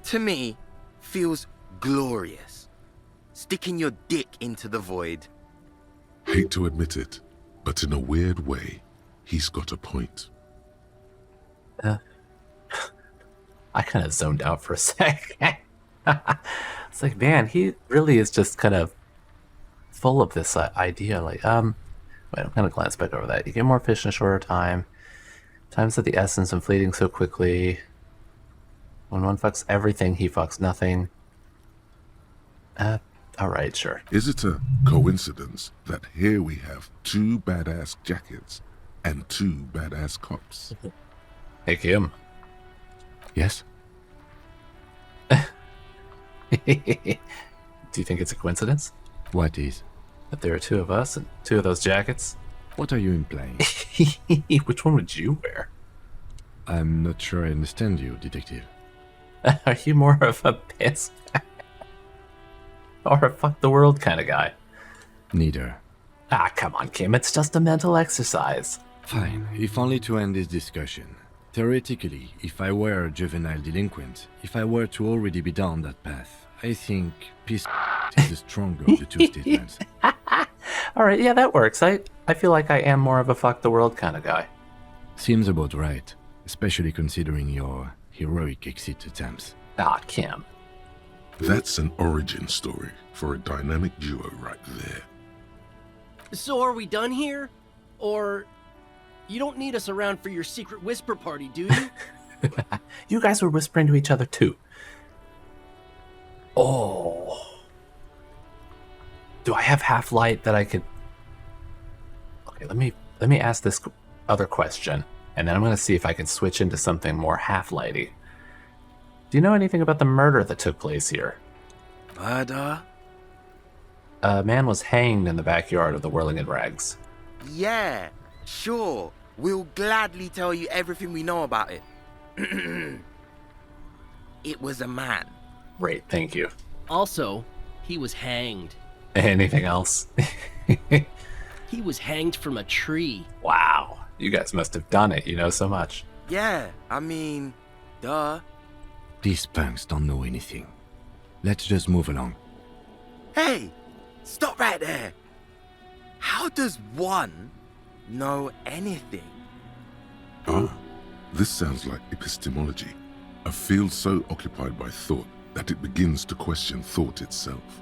to me, feels glorious. Sticking your dick into the void. Hate to admit it, but in a weird way, he's got a point. I kind of zoned out for a sec. It's like, man, he really is just kind of full of this idea. Like, wait, I'm gonna glance back over that. You get more fish in a shorter time. Times of the essence and fleeting so quickly. When one fucks everything, he fucks nothing. Alright, sure. Is it a coincidence that here we have 2 badass jackets and 2 badass cops? Hey, Kim. Yes? Do you think it's a coincidence What is? that there are two of us and two of those jackets? What are you implying? Which one would you wear? I'm not sure I understand you, detective. Are you more of a piss or a fuck the world kind of guy? Neither. Ah, come on, Kim. It's just a mental exercise. Fine, if only to end this discussion. Theoretically, if I were a juvenile delinquent, if I were to already be down that path, I think peace is the stronger of the two statements. All right, yeah, that works. I feel like I am more of a fuck the world kind of guy. Seems about right, especially considering your heroic exit attempts. Ah, Kim. That's an origin story for a dynamic duo right there. So are we done here? Or you don't need us around for your secret whisper party, do you? You guys were whispering to each other too. Oh. Do I have half-light that I could... Okay, let me ask this other question, and then I'm going to see if I can switch into something more half-lighty. Do you know anything about the murder that took place here? Murder? A man was hanged in the backyard of the Whirling in Rags. Yeah, sure. We'll gladly tell you everything we know about it. It was a man. Great, thank you. Also, he was hanged. Anything else? He was hanged from a tree. Wow, you guys must have done it. You know so much. Yeah, I mean, duh. These punks don't know anything. Let's just move along. Hey, stop right there. How does one know anything? Ah, this sounds like epistemology, a field so occupied by thought that it begins to question thought itself.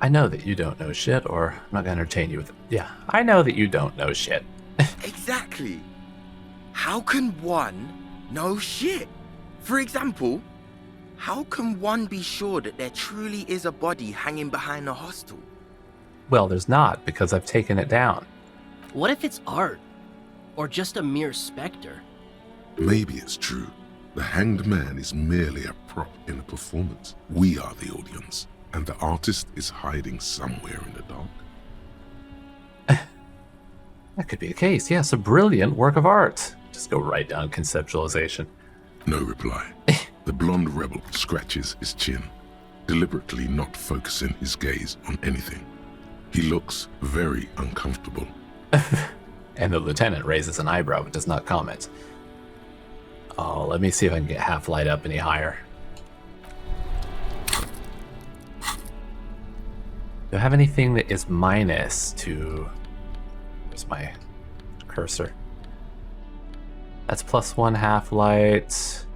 I know that you don't know shit, or I'm not gonna entertain you with it. Yeah, I know that you don't know shit. Exactly. How can one know shit? For example, how can one be sure that there truly is a body hanging behind a hostel? Well, there's not, because I've taken it down. What if it's art? Or just a mere specter? Maybe it's true. The hanged man is merely a prop in a performance. We are the audience, and the artist is hiding somewhere in the dark. That could be the case. Yes, a brilliant work of art. Just go right down conceptualization. No reply. The blonde rebel scratches his chin, deliberately not focusing his gaze on anything. He looks very uncomfortable. And the lieutenant raises an eyebrow but does not comment. Oh, let me see if I can get half-light up any higher. Do I have anything that is minus to... Where's my cursor? That's +1 half-light.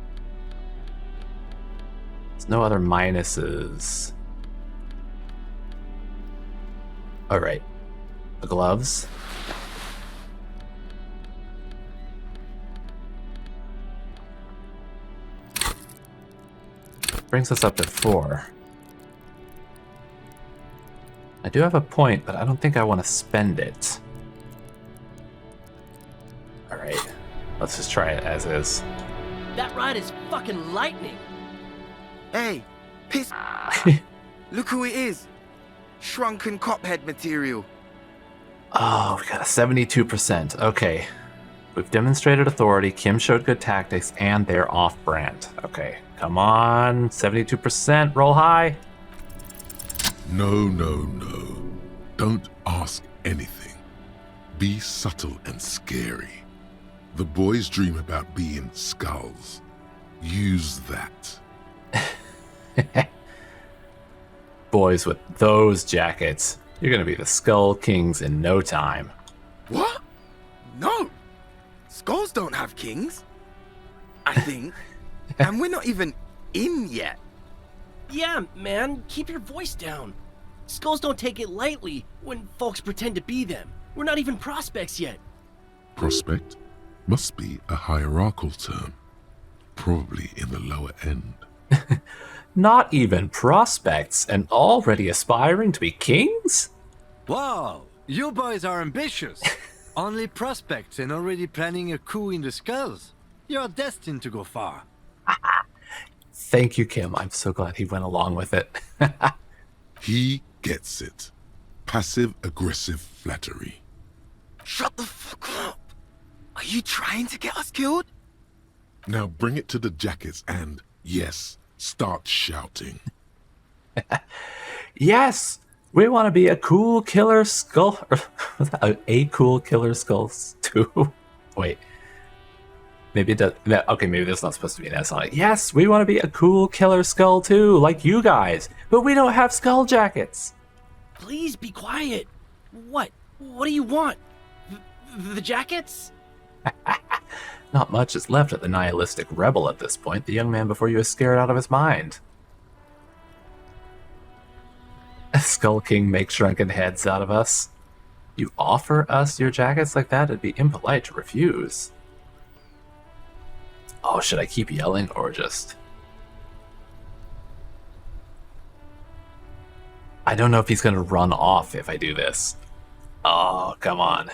There's no other minuses. Alright. The gloves. Brings us up to 4. I do have a point, but I don't think I want to spend it. Alright, let's just try it as is. That ride is fucking lightning. Hey, piss. Look who it is. Shrunken cophead material. Oh, we got a 72%. Okay. We've demonstrated authority, Kim showed good tactics, and they're off-brand. Okay, come on. 72%, roll high. No, no, no. Don't ask anything. Be subtle and scary. The boys dream about being skulls. Use that. Boys with those jackets, you're gonna be the Skull Kings in no time. What? No. Skulls don't have kings. I think. And we're not even in yet. Yeah, man, keep your voice down. Skulls don't take it lightly when folks pretend to be them. We're not even prospects yet. Prospect must be a hierarchical term. Probably in the lower end. Not even prospects and already aspiring to be kings? Wow, you boys are ambitious. Only prospects and already planning a coup in the skulls. You're destined to go far. Thank you, Kim. I'm so glad he went along with it. He gets it. Passive-aggressive flattery. Shut the fuck up! Are you trying to get us killed? Now bring it to the jackets and, yes, start shouting. Yes! We want to be a cool killer skull. A cool killer skull too. Wait. Maybe it does. No, okay, maybe that's not supposed to be an S on it. Yes, we want to be a cool killer skull too, like you guys. But we don't have skull jackets. Please be quiet. What? What do you want? The jackets? Not much is left of the nihilistic rebel at this point. The young man before you is scared out of his mind. Skull King makes shrunken heads out of us. You offer us your jackets like that? It'd be impolite to refuse. Oh, should I keep yelling or just... I don't know if he's going to run off if I do this. Oh, come on.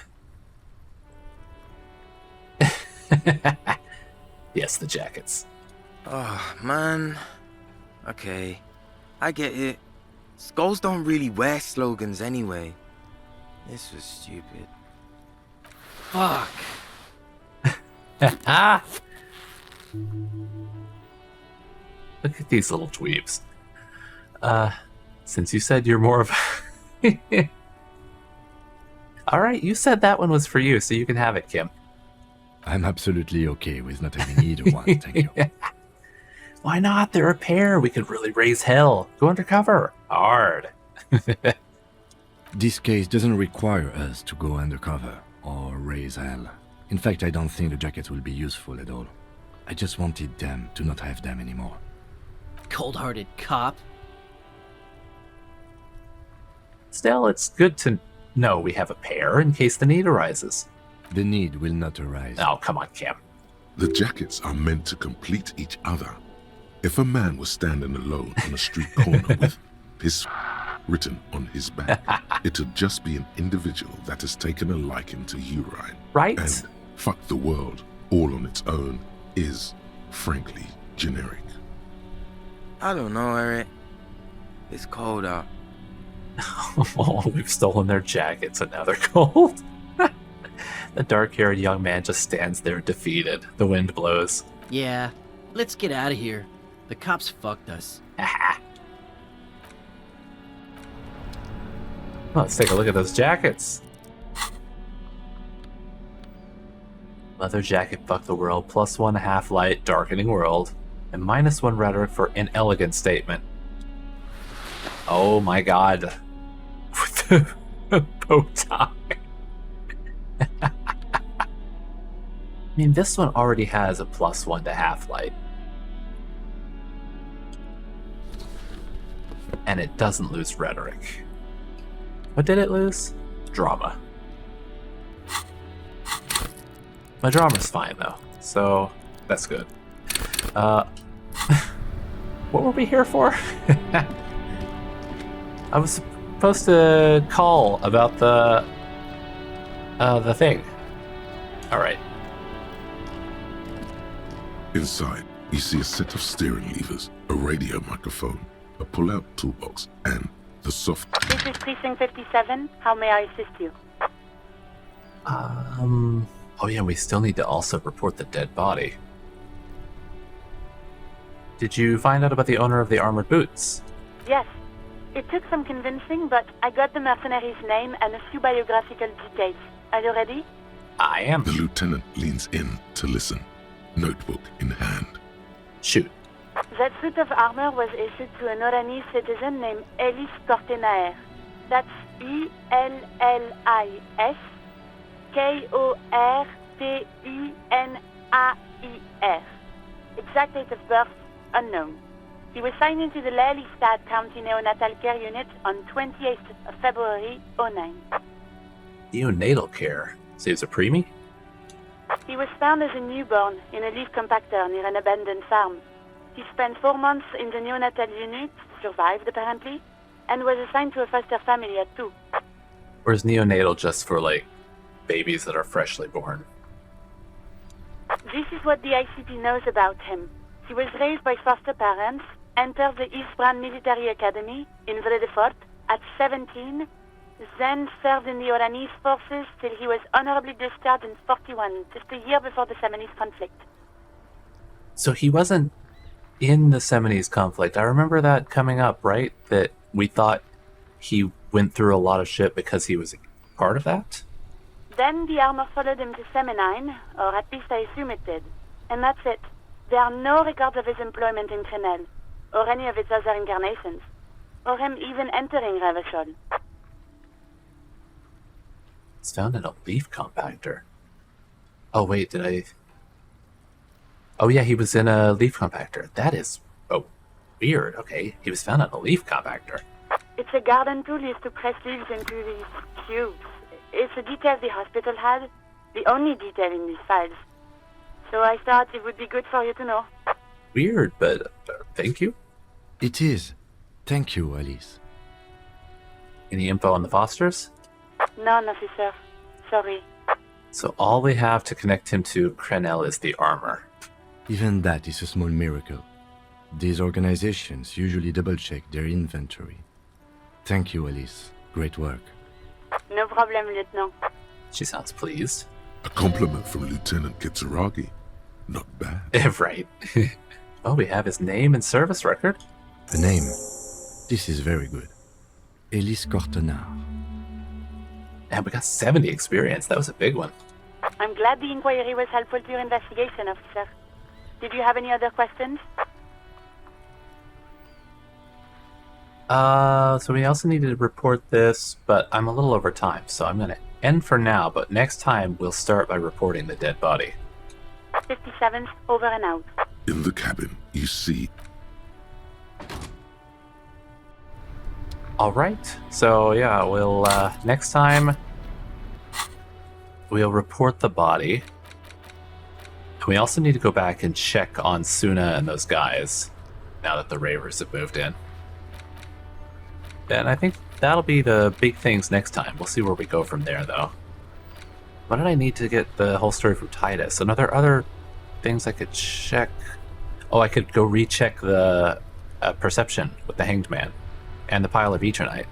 Yes, the jackets. Oh, man. Okay, I get it. Skulls don't really wear slogans anyway. This was stupid. Fuck. Look at these little dweebs. Since you said you're more of... Alright, you said that one was for you, so you can have it, Kim. I'm absolutely okay with not having either one, thank you. Why not? They're a pair. We could really raise hell. Go undercover. Hard. This case doesn't require us to go undercover or raise hell. In fact, I don't think the jackets will be useful at all. I just wanted them to not have them anymore. Cold-hearted cop. Still, it's good to know we have a pair in case the need arises. The need will not arise. Oh, come on, Kim. The jackets are meant to complete each other. If a man was standing alone on a street corner with his written on his back, it'd just be an individual that has taken a liking to urine. Right? And fuck the world all on its own is, frankly, generic. I don't know, Eric. It's cold out. Oh, we've stolen their jackets and now they're cold. The dark-haired young man just stands there defeated. The wind blows. Yeah, let's get out of here. The cops fucked us. Let's take a look at those jackets. Leather jacket, fuck the world, +1 half-light, darkening world, and -1 rhetoric for inelegant statement. Oh my god. With the bow tie. I mean, this one already has a +1 to half-light. And it doesn't lose rhetoric. What did it lose? Drama. My drama's fine, though, so that's good. What were we here for? I was supposed to call about the thing. Alright. Inside, you see a set of steering levers, a radio microphone, a pull-out toolbox, and the soft... This is Precinct 57. How may I assist you? Oh yeah, we still need to also report the dead body. Did you find out about the owner of the armored boots? Yes. It took some convincing, but I got the mercenary's name and a few biographical details. Are you ready? I am. The lieutenant leans in to listen, notebook in hand. Shoot. That suit of armor was issued to an Oranese citizen named Ellis Kortenaer. That's E-L-L-I-S Kortenaer. Exact date of birth, unknown. He was signed into the Lelystad County Neonatal Care Unit on 28th of February, 09. Neonatal care? So he was a preemie? He was found as a newborn in a leaf compactor near an abandoned farm. He spent 4 months in the neonatal unit, survived apparently, and was assigned to a foster family at 2. Or is neonatal just for, like, babies that are freshly born? This is what the ICP knows about him. He was raised by foster parents, entered the East Brand Military Academy in Vredefort at 17, then served in the Oranese forces till he was honorably discharged in 41, just a year before the Seminese conflict. So he wasn't in the Seminese conflict. I remember that coming up, right? That we thought he went through a lot of shit because he was part of that? Then the armor followed him to Seminine, or at least I assume it did. And that's it. There are no records of his employment in Crenel, or any of its other incarnations, or him even entering Revachol. It's found in a leaf compactor. Oh, wait, did I... Oh, yeah, he was in a leaf compactor. That is... Oh, weird. Okay, he was found in a leaf compactor. It's a garden tool used to press leaves into these cubes. It's a detail the hospital had, the only detail in these files. So I thought it would be good for you to know. Weird, but thank you. It is. Thank you, Alice. Any info on the Fosters? None, officer. Sorry. So all we have to connect him to Crenel is the armor. Even that is a small miracle. These organizations usually double-check their inventory. Thank you, Alice. Great work. No problem, Lieutenant. She sounds pleased. A compliment from Lieutenant Kitsuragi. Not bad. Right. Oh, we have his name and service record. A name. This is very good. Elise Cortenard. And we got 70 experience. That was a big one. I'm glad the inquiry was helpful to your investigation, officer. Did you have any other questions? So we also needed to report this, but I'm a little over time, so I'm going to end for now, but next time we'll start by reporting the dead body. 57th, over and out. In the cabin, you see... Alright, so yeah, we'll, next time, we'll report the body. And we also need to go back and check on Suna and those guys, now that the Ravers have moved in. And I think that'll be the big things next time. We'll see where we go from there, though. What did I need to get the whole story from Titus? And are there other things I could check? Oh, I could go recheck the perception with the Hanged Man and the pile of Eternite.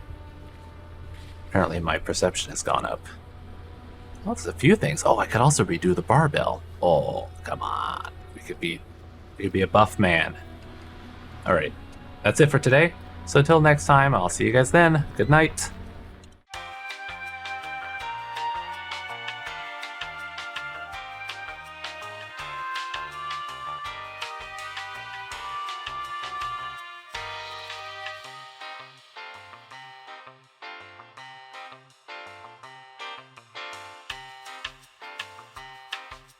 Apparently my perception has gone up. Well, there's a few things. Oh, I could also redo the barbell. Oh, come on. We could be a buff man. All right. That's it for today. So until next time, I'll see you guys then. Good night.